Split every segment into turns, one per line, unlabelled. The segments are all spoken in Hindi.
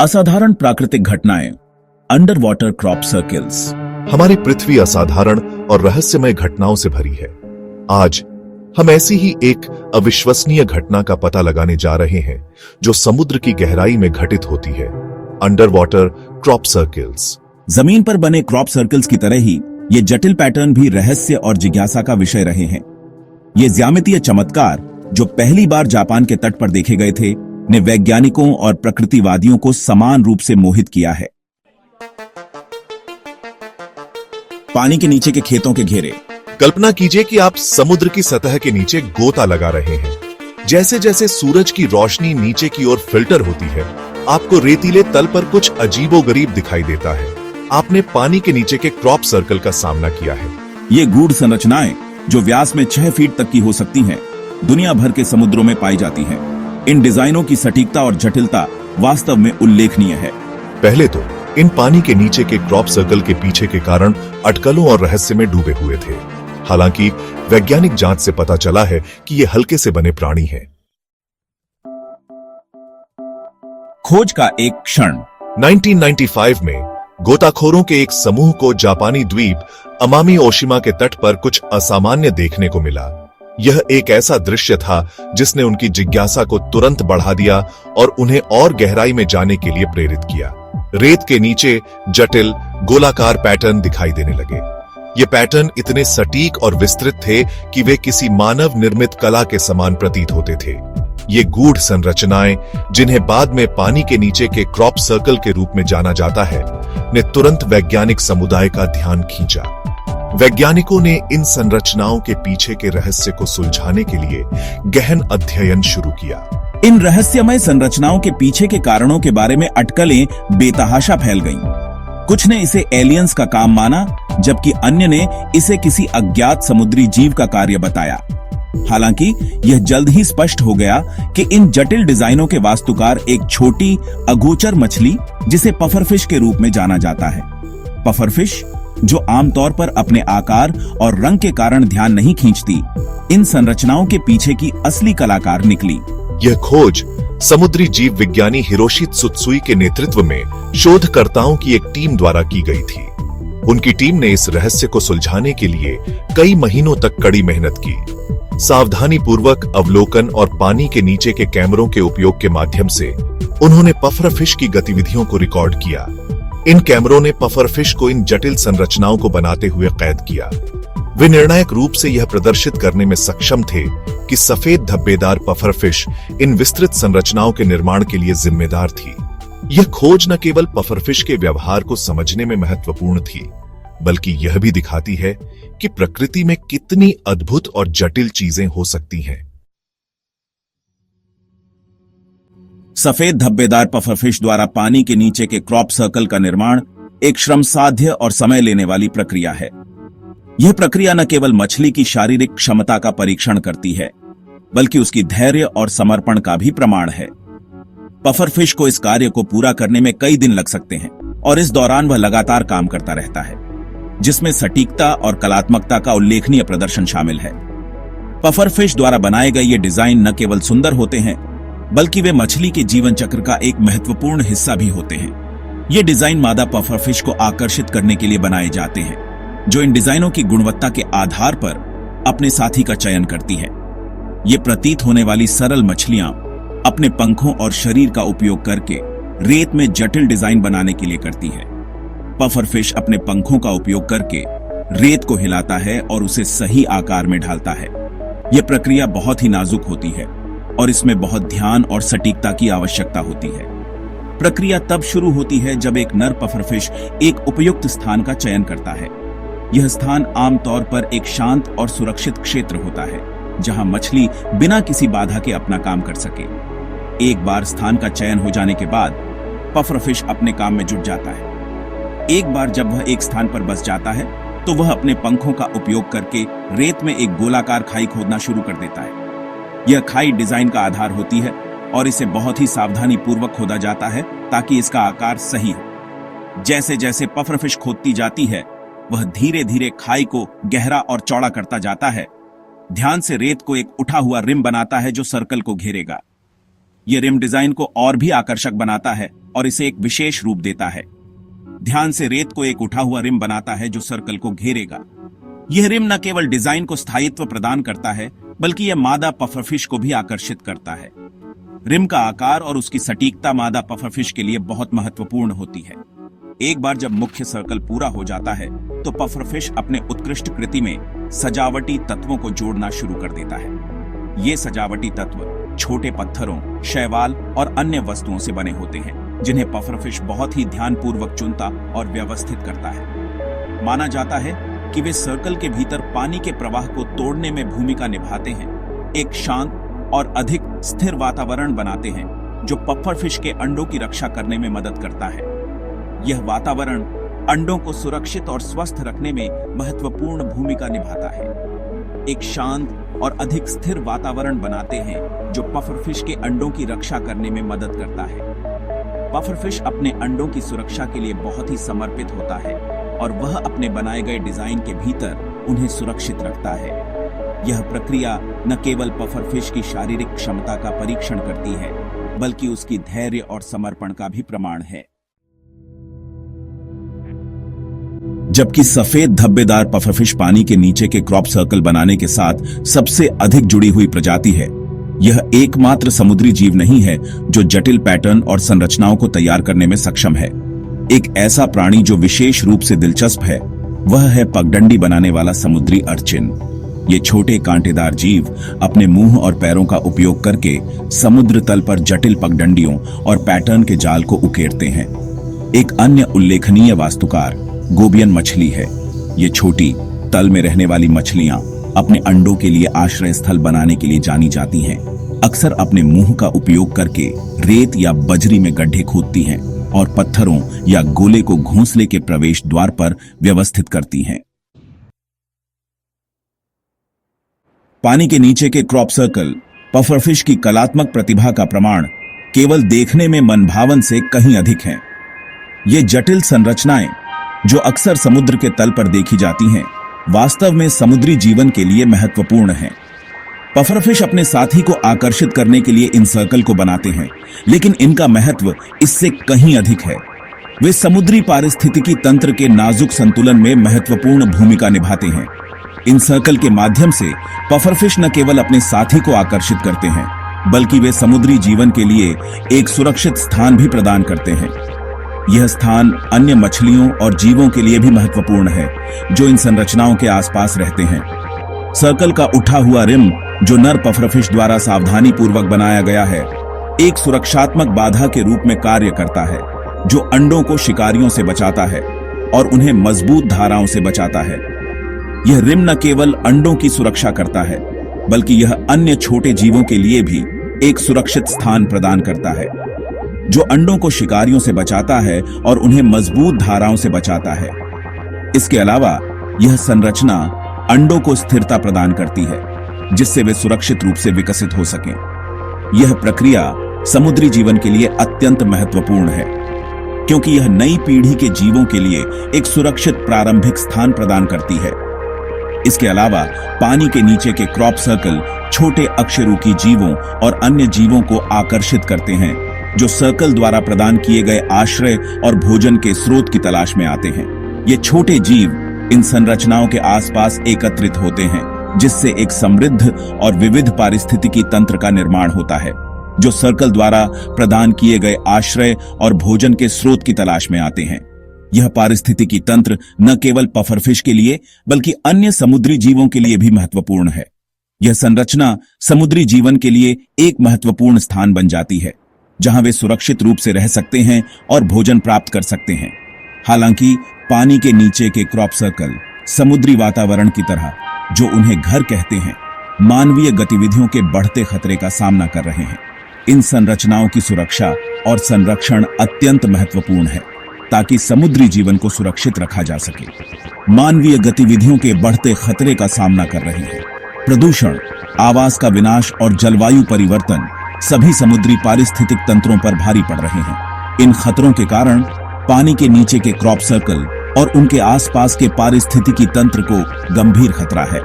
असाधारण प्राकृतिक घटनाएं, अंडर वाटर क्रॉप सर्कल्स।
हमारी पृथ्वी असाधारण और रहस्यमय घटनाओं से भरी है। आज हम ऐसी ही एक अविश्वसनीय घटना का पता लगाने जा रहे हैं जो समुद्र की गहराई में घटित होती है। Under water crop circles.
जमीन पर बने क्रॉप सर्कल्स की तरह ही ये जटिल पैटर्न भी रहस्य और जिज्ञासा का विषय रहे हैं। ये ज्यामितीय चमत्कार जो पहली बार जापान के तट पर देखे गए थे, ने वैज्ञानिकों और प्रकृतिवादियों को समान रूप से मोहित किया है। पानी के नीचे के खेतों के घेरे।
कल्पना कीजिए कि आप समुद्र की सतह के नीचे गोता लगा रहे हैं। जैसे जैसे सूरज की रोशनी नीचे की ओर फिल्टर होती है, आपको रेतीले तल पर कुछ अजीबोगरीब दिखाई देता है। आपने पानी के नीचे के क्रॉप सर्कल का सामना किया है।
ये गूढ़ संरचनाएं जो व्यास में 6 फीट तक की हो सकती हैं, दुनिया भर के समुद्रों में पाई जाती हैं। इन डिजाइनों की सटीकता और जटिलता वास्तव में उल्लेखनीय है।
पहले तो इन पानी के नीचे के क्रॉप सर्कल के पीछे के कारण अटकलों और रहस्य में डूबे हुए थे। हालांकि वैज्ञानिक जांच से पता चला है कि ये हल्के से बने प्राणी हैं।
खोज का एक क्षण।
1995 में गोताखोरों के एक समूह को जापानी द्वीप अमामी ओशिमा के तट पर कुछ असामान्य देखने को मिला। यह एक ऐसा दृश्य था जिसने उनकी जिज्ञासा को तुरंत बढ़ा दिया और उन्हें और गहराई में जाने के लिए प्रेरित किया। रेत के नीचे जटिल गोलाकार पैटर्न दिखाई देने लगे। ये पैटर्न इतने सटीक और विस्तृत थे कि वे किसी मानव निर्मित कला के समान प्रतीत होते थे। ये गूढ़ संरचनाएं, जिन्हें बाद में पानी के नीचे के क्रॉप सर्कल के रूप में जाना जाता है, ने तुरंत वैज्ञानिक समुदाय का ध्यान खींचा। वैज्ञानिकों ने इन संरचनाओं के पीछे के रहस्य को सुलझाने के लिए गहन अध्ययन शुरू किया।
इन रहस्यमय संरचनाओं के पीछे के कारणों के बारे में अटकलें बेतहाशा फैल गईं। कुछ ने इसे एलियंस का काम माना, जबकि अन्य ने इसे किसी अज्ञात समुद्री जीव का कार्य बताया। हालांकि यह जल्द ही स्पष्ट हो गया कि इन जटिल डिजाइनों के वास्तुकार एक छोटी अगोचर मछली, जिसे पफरफिश के रूप में जाना जाता है। पफरफिश, जो आमतौर पर अपने आकार और रंग के कारण ध्यान नहीं खींचती, इन संरचनाओं के पीछे की असली कलाकार निकली।
यह खोज समुद्री जीव विज्ञानी हिरोशी त्सुत्सुई के नेतृत्व में शोधकर्ताओं की एक टीम द्वारा की गई थी। उनकी टीम ने इस रहस्य को सुलझाने के लिए कई महीनों तक कड़ी मेहनत की। सावधानी पूर्वक अवलोकन और पानी के नीचे के कैमरों के उपयोग के माध्यम से उन्होंने पफरफिश की गतिविधियों को रिकॉर्ड किया। इन कैमरों ने पफरफिश को इन जटिल संरचनाओं को बनाते हुए कैद किया। वे निर्णायक रूप से यह प्रदर्शित करने में सक्षम थे कि सफेद धब्बेदार पफरफिश इन विस्तृत संरचनाओं के निर्माण के लिए जिम्मेदार थी। यह खोज न केवल पफरफिश के व्यवहार को समझने में महत्वपूर्ण थी, बल्कि यह भी दिखाती है कि प्रकृति में कितनी अद्भुत और जटिल चीजें हो सकती हैं।
सफेद धब्बेदार पफरफिश द्वारा पानी के नीचे के क्रॉप सर्कल का निर्माण एक श्रमसाध्य और समय लेने वाली प्रक्रिया है। यह प्रक्रिया न केवल मछली की शारीरिक क्षमता का परीक्षण करती है, बल्कि उसकी धैर्य और समर्पण का भी प्रमाण है। पफरफिश को इस कार्य को पूरा करने में कई दिन लग सकते हैं, और इस दौरान वह लगातार काम करता रहता है, जिसमें सटीकता और कलात्मकता का उल्लेखनीय प्रदर्शन शामिल है। पफरफिश द्वारा बनाए गए ये डिजाइन न केवल सुंदर होते हैं, बल्कि वे मछली के जीवन चक्र का एक महत्वपूर्ण हिस्सा भी होते हैं। ये डिजाइन मादा पफरफिश को आकर्षित करने के लिए बनाए जाते हैं, जो इन डिजाइनों की गुणवत्ता के आधार पर अपने साथी का चयन करती है। ये प्रतीत होने वाली सरल मछलियां अपने पंखों और शरीर का उपयोग करके रेत में जटिल डिजाइन बनाने के लिए करती है। पफरफिश अपने पंखों का उपयोग करके रेत को हिलाता है और उसे सही आकार में ढालता है। यह प्रक्रिया बहुत ही नाजुक होती है और इसमें बहुत ध्यान और सटीकता की आवश्यकता होती है। प्रक्रिया तब शुरू होती है जब एक नर पफरफिश एक उपयुक्त स्थान का चयन करता है। यह स्थान आमतौर पर एक शांत और सुरक्षित क्षेत्र होता है, जहां मछली बिना किसी बाधा के अपना काम कर सके। एक बार स्थान का चयन हो जाने के बाद पफरफिश अपने काम में जुट जाता है। एक बार जब वह एक स्थान पर बस जाता है, तो वह अपने पंखों का उपयोग करके रेत में एक गोलाकार खाई खोदना शुरू कर देता है। यह खाई डिजाइन का आधार होती है और इसे बहुत ही सावधानी पूर्वक खोदा जाता है ताकि इसका आकार सही हो। जैसे जैसे पफरफिश खोदती जाती है, वह धीरे धीरे खाई को गहरा और चौड़ा करता जाता है। ध्यान से रेत को एक उठा हुआ रिम बनाता है जो सर्कल को घेरेगा। यह रिम डिजाइन को और भी आकर्षक बनाता है और इसे एक विशेष रूप देता है। ध्यान से रेत को एक उठा हुआ रिम बनाता है जो सर्कल को घेरेगा। यह रिम न केवल डिजाइन को स्थायित्व प्रदान करता है, बल्कि यह मादा पफरफिश को भी आकर्षित करता है। रिम का आकार और उसकी सटीकता मादा पफरफिश के लिए बहुत महत्वपूर्ण होती है। एक बार जब मुख्य सर्कल पूरा हो जाता है तो पफरफिश अपने उत्कृष्ट कृति में सजावटी तत्वों को जोड़ना शुरू कर देता है। ये सजावटी तत्व छोटे पत्थरों, शैवाल और अन्य वस्तुओं से बने होते हैं, जिन्हें पफरफिश बहुत ही ध्यानपूर्वक चुनता और व्यवस्थित करता है। माना जाता है कि वे सर्कल के भीतर पानी के प्रवाह को तोड़ने में भूमिका निभाते हैं, एक शांत और अधिक स्थिर वातावरण बनाते हैं जो पफरफिश के अंडों की रक्षा करने में मदद करता है। यह वातावरण अंडों को सुरक्षित और स्वस्थ रखने में महत्वपूर्ण भूमिका निभाता है। एक शांत और अधिक स्थिर वातावरण बनाते हैं जो पफरफिश के अंडों की रक्षा करने में मदद करता है। पफरफिश अपने अंडों की सुरक्षा के लिए बहुत ही समर्पित होता है और वह अपने बनाए गए डिजाइन के भीतर उन्हें सुरक्षित रखता है। यह प्रक्रिया न केवल पफरफिश की शारीरिक क्षमता का परीक्षण करती है, बल्कि उसकी धैर्य और समर्पण का भी प्रमाण है। जबकि सफेद धब्बेदार पफरफिश पानी के नीचे के क्रॉप सर्कल बनाने के साथ सबसे अधिक जुड़ी हुई प्रजाति है। यह एकमात्र समुद्री जीव नहीं है जो जटिल पैटर्न और संरचनाओं को तैयार करने में सक्षम है। एक ऐसा प्राणी जो विशेष रूप से दिलचस्प है, वह है पगडंडी बनाने वाला समुद्री अर्चिन। ये छोटे कांटेदार जीव अपने मुंह और पैरों का उपयोग करके समुद्र तल पर जटिल पगडंडियों और पैटर्न के जाल को उकेरते हैं। एक अन्य उल्लेखनीय वास्तुकार गोबियन मछली है। ये छोटी तल में रहने वाली मछलियां अपने अंडों के लिए आश्रय स्थल बनाने के लिए जानी जाती हैं। अक्सर अपने मुंह का उपयोग करके रेत या बजरी में गड्ढे खोदती हैं और पत्थरों या गोले को घोंसले के प्रवेश द्वार पर व्यवस्थित करती हैं। पानी के नीचे के क्रॉप सर्कल पफरफिश की कलात्मक प्रतिभा का प्रमाण केवल देखने में मनभावन से कहीं अधिक हैं। ये जटिल संरचनाएं जो अक्सर समुद्र के तल पर देखी जाती हैं, वास्तव में समुद्री जीवन के लिए महत्वपूर्ण हैं। पफरफिश अपने साथी को आकर्षित करने के लिए इन सर्कल को बनाते हैं, लेकिन इनका महत्व इससे कहीं अधिक है। वे समुद्री पारिस्थितिकी तंत्र के नाजुक संतुलन में महत्वपूर्ण भूमिका निभाते हैं। इन सर्कल के माध्यम से पफरफिश न केवल अपने साथी को आकर्षित करते हैं, बल्कि वे समुद्री जीवन के लिए एक सुरक्षित स्थान भी प्रदान करते हैं। यह स्थान अन्य मछलियों और जीवों के लिए भी महत्वपूर्ण है जो इन संरचनाओं के आसपास रहते हैं। सर्कल का उठा हुआ रिम जो नर पफरफिश द्वारा सावधानी पूर्वक बनाया गया है, एक सुरक्षात्मक बाधा के रूप में कार्य करता है जो अंडों को शिकारियों से बचाता है और उन्हें मजबूत धाराओं से बचाता है। यह रिम न केवल अंडों की सुरक्षा करता है, बल्कि यह अन्य छोटे जीवों के लिए भी एक सुरक्षित स्थान प्रदान करता है, जो अंडों को शिकारियों से बचाता है और उन्हें मजबूत धाराओं से बचाता है। इसके अलावा यह संरचना अंडों को स्थिरता प्रदान करती है, जिससे वे सुरक्षित रूप से विकसित हो सकें। यह प्रक्रिया समुद्री जीवन के लिए अत्यंत महत्वपूर्ण है, क्योंकि यह नई पीढ़ी के जीवों के लिए एक सुरक्षित प्रारंभिक स्थान प्रदान करती है। इसके अलावा पानी के नीचे के क्रॉप सर्कल छोटे अकशेरुकी जीवों और अन्य जीवों को आकर्षित करते हैं, जो सर्कल द्वारा प्रदान किए गए आश्रय और भोजन के स्रोत की तलाश में आते हैं। ये छोटे जीव इन संरचनाओं के आसपास एकत्रित होते हैं, जिससे एक समृद्ध और विविध पारिस्थितिकी तंत्र का निर्माण होता है, जो सर्कल द्वारा प्रदान किए गए आश्रय और भोजन के स्रोत की तलाश में आते हैं। यह पारिस्थितिकी तंत्र न केवल पफरफिश के लिए बल्कि अन्य समुद्री जीवों के लिए भी महत्वपूर्ण है। यह संरचना समुद्री जीवन के लिए एक महत्वपूर्ण स्थान बन जाती है, जहां वे सुरक्षित रूप से रह सकते हैं और भोजन प्राप्त कर सकते हैं। हालांकि पानी के नीचे के क्रॉप सर्कल समुद्री वातावरण की तरह, जो उन्हें घर कहते हैं, मानवीय गतिविधियों के बढ़ते खतरे का सामना कर रहे हैं। इन संरचनाओं की सुरक्षा और संरक्षण अत्यंत महत्वपूर्ण है, ताकि समुद्री जीवन को सुरक्षित रखा जा सके। मानवीय गतिविधियों के बढ़ते खतरे का सामना कर रहे हैं। प्रदूषण, आवास का विनाश और जलवायु परिवर्तन सभी समुद्री पारिस्थितिक तंत्रों पर भारी पड़ रहे हैं। इन खतरों के कारण पानी के नीचे के क्रॉप सर्कल और उनके आसपास के पारिस्थितिकी तंत्र को गंभीर खतरा है।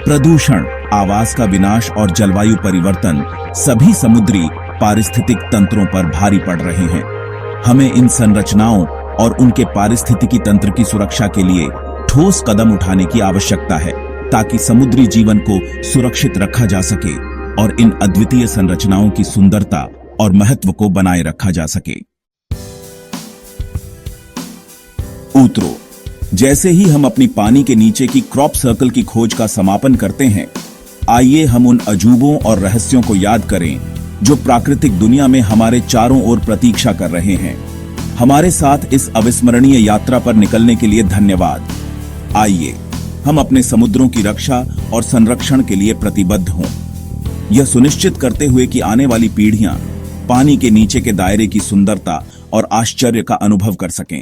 प्रदूषण, आवास का विनाश और जलवायु परिवर्तन सभी समुद्री पारिस्थितिक तंत्रों पर भारी पड़ रहे हैं। हमें इन संरचनाओं और उनके पारिस्थितिकी तंत्र की सुरक्षा के लिए ठोस कदम उठाने की आवश्यकता है ताकि समुद्री जीवन को सुरक्षित रखा जा सके और इन अद्वितीय संरचनाओं की सुंदरता और महत्व को बनाए रखा जा सके। उत्तरों, जैसे ही हम अपनी पानी के नीचे की क्रॉप सर्कल की खोज का समापन करते हैं, आइए हम उन अजूबों और रहस्यों को याद करें जो प्राकृतिक दुनिया में हमारे चारों ओर प्रतीक्षा कर रहे हैं। हमारे साथ इस अविस्मरणीय यात्रा पर निकलने के लिए धन्यवाद। आइए हम अपने समुद्रों की रक्षा और संरक्षण के लिए प्रतिबद्ध हों, यह सुनिश्चित करते हुए कि आने वाली पीढ़ियां पानी के नीचे के दायरे की सुंदरता और आश्चर्य का अनुभव कर सकें।